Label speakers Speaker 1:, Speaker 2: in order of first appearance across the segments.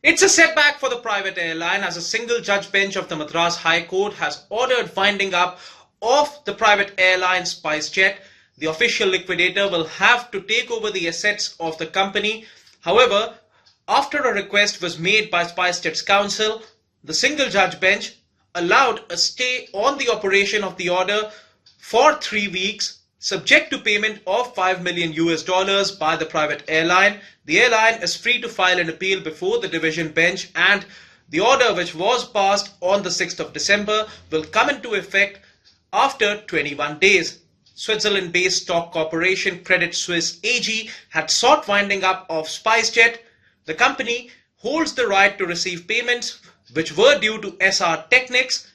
Speaker 1: It's a setback for the private airline as a single judge bench of the Madras High Court has ordered winding up of the private airline SpiceJet. The official liquidator will have to take over the assets of the company. However, after a request was made by SpiceJet's counsel, the single judge bench allowed a stay on the operation of the order for 3 weeks, subject to payment of $5 million by the private airline. The airline is free to file an appeal before the division bench, and the order, which was passed on the 6th of December, will come into effect after 21 days. Switzerland-based stock corporation Credit Suisse AG had sought winding up of SpiceJet. The company holds the right to receive payments which were due to SR Technics.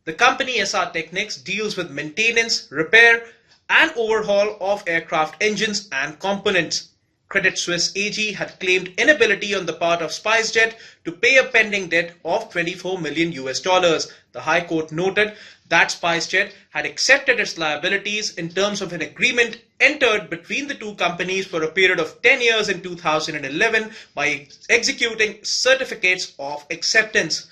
Speaker 1: The company SR Technics deals with maintenance, repair and overhaul of aircraft engines and components. Credit Suisse AG had claimed inability on the part of SpiceJet to pay a pending debt of $24 million. The High Court noted that SpiceJet had accepted its liabilities in terms of an agreement entered between the two companies for a period of 10 years in 2011 by executing certificates of acceptance.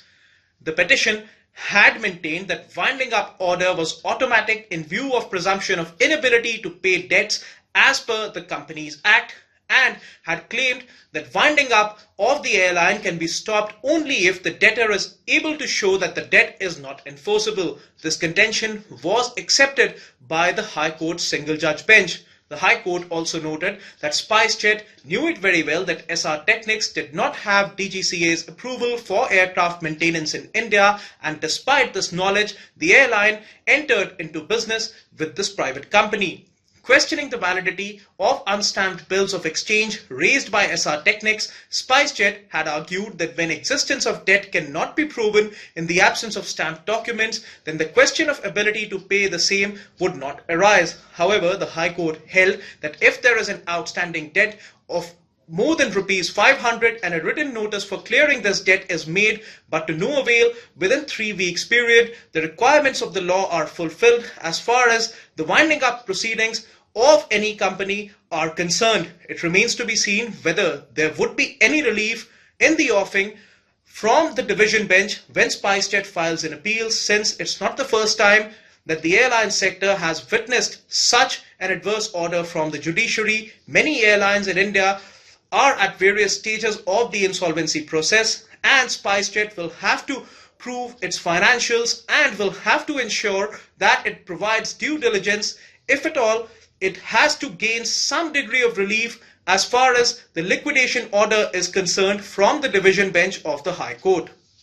Speaker 1: The petition had maintained that winding up order was automatic in view of presumption of inability to pay debts as per the Companies Act, and had claimed that winding up of the airline can be stopped only if the debtor is able to show that the debt is not enforceable. This contention was accepted by the High Court's single judge bench. The High Court also noted that SpiceJet knew it very well that SR Technics did not have DGCA's approval for aircraft maintenance in India, and despite this knowledge, the airline entered into business with this private company. Questioning the validity of unstamped bills of exchange raised by SR Technics, SpiceJet had argued that when existence of debt cannot be proven in the absence of stamped documents, then the question of ability to pay the same would not arise. However, the High Court held that if there is an outstanding debt of more than rupees 500 and a written notice for clearing this debt is made but to no avail within 3 weeks period, the requirements of the law are fulfilled as far as the winding up proceedings of any company are concerned. It remains to be seen whether there would be any relief in the offing from the division bench when SpiceJet files an appeal, since it's not the first time that the airline sector has witnessed such an adverse order from the judiciary. Many airlines in India are at various stages of the insolvency process, and SpiceJet will have to prove its financials and will have to ensure that it provides due diligence. If at all, it has to gain some degree of relief as far as the liquidation order is concerned from the division bench of the High Court.